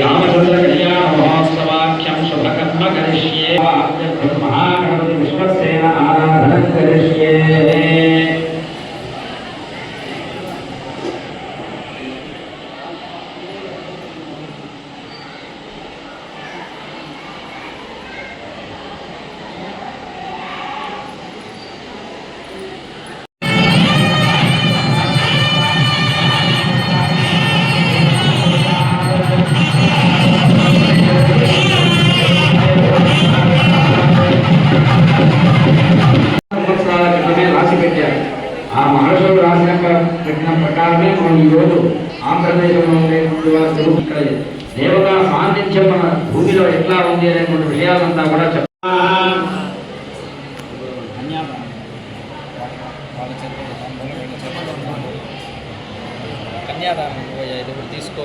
रामचंद्र कल्याण महोत्सवाख्यं शुभकर्म करिष्ये महागणपति विश्वसेन आराधनं करिष्ये। ఆ మహర్షులు రాసిన పెట్టిన ప్రకారమే మనం ఈరోజు ఆంధ్రప్రదేశ్లో ఉండేటువంటి ఇక్కడ దేవతా సాన్నిధ్యం మన భూమిలో ఎట్లా ఉంది అనేటువంటి విషయాలంతా కూడా తీసుకో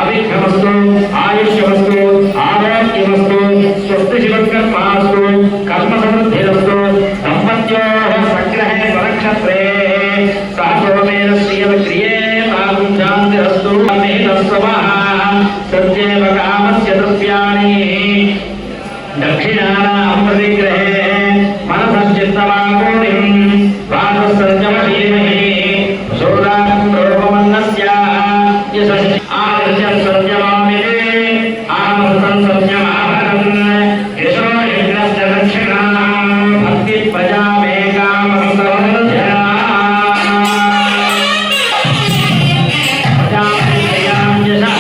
अभिक्षमस्तु आयुष्यमस्तु आरोग्यमस्तु स्वस्तिशिवकर्मास्तु कर्मसमृद्धिरस्तु दम्पत्योः सग्रहे वरक्षत्रे सहसोमेन श्रियक्रियेतां शान्तिरस्तु मेधस्वः सत्येव कामस्य द्रव्याणि दक्षिणानां प्रतिग्रहे मनसश्चित्तवाकोटिं वाससञ्जमधीमहि सोदारोपमन्नस्य आदर्शं सत्यमामिते आमृतं सत्यमाभरन् यशो यज्ञस्य दक्षिणा भक्ति प्रजामेकामृतवर्धना प्रजामेकां यशः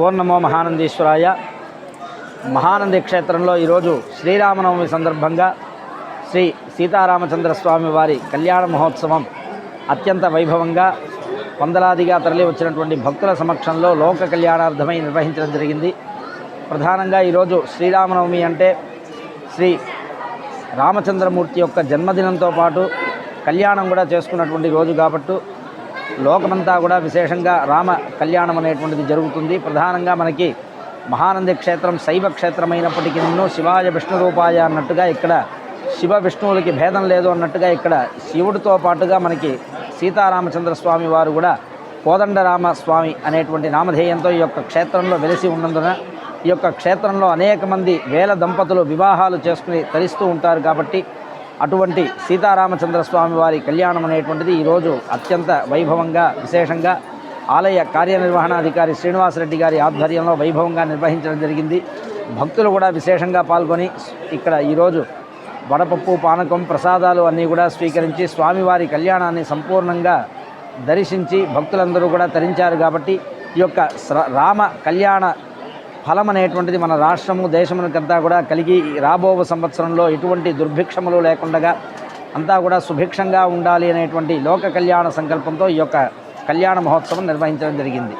ఓం నమో మహానందీశ్వరాయ. మహానంది క్షేత్రంలో ఈరోజు శ్రీరామనవమి సందర్భంగా శ్రీ సీతారామచంద్ర స్వామి వారి కళ్యాణ మహోత్సవం అత్యంత వైభవంగా వందలాదిగా తరలి వచ్చినటువంటి భక్తుల సమక్షంలో లోక కళ్యాణార్థమై నిర్వహించడం జరిగింది. ప్రధానంగా ఈరోజు శ్రీరామనవమి అంటే శ్రీ రామచంద్రమూర్తి యొక్క జన్మదినంతో పాటు కళ్యాణం కూడా చేసుకున్నటువంటి రోజు కాబట్టి లోకమంతా కూడా విశేషంగా రామ కళ్యాణం అనేటువంటిది జరుగుతుంది. ప్రధానంగా మనకి మహానంది క్షేత్రం శైవ క్షేత్రమైనప్పటికీ శివాయ విష్ణు రూపాయ అన్నట్టుగా ఇక్కడ శివ విష్ణువులకి భేదం లేదు అన్నట్టుగా ఇక్కడ శివుడితో పాటుగా మనకి సీతారామచంద్ర స్వామి వారు కూడా కోదండరామ స్వామి అనేటువంటి నామధేయంతో ఈ యొక్క క్షేత్రంలో వెలిసి ఉన్నందున ఈ యొక్క క్షేత్రంలో అనేక మంది వేల దంపతులు వివాహాలు చేసుకుని తరిస్తూ ఉంటారు. కాబట్టి అటువంటి సీతారామచంద్ర స్వామి వారి కళ్యాణం అనేటువంటిది ఈరోజు అత్యంత వైభవంగా విశేషంగా ఆలయ కార్యనిర్వహణాధికారి శ్రీనివాసరెడ్డి గారి ఆధ్వర్యంలో వైభవంగా నిర్వహించడం జరిగింది. భక్తులు కూడా విశేషంగా పాల్గొని ఇక్కడ ఈరోజు వడపప్పు పానకం ప్రసాదాలు అన్నీ కూడా స్వీకరించి స్వామివారి కళ్యాణాన్ని సంపూర్ణంగా దర్శించి భక్తులందరూ కూడా తరించారు. కాబట్టి ఈ యొక్క రామ కళ్యాణ ఫలం అనేటువంటిది మన రాష్ట్రము దేశమునకంతా కూడా కలిగి రాబో సంవత్సరంలో ఎటువంటి దుర్భిక్షములు లేకుండా అంతా కూడా సుభిక్షంగా ఉండాలి అనేటువంటి లోక కళ్యాణ సంకల్పంతో ఈ యొక్క కళ్యాణ మహోత్సవం నిర్వహించడం జరిగింది.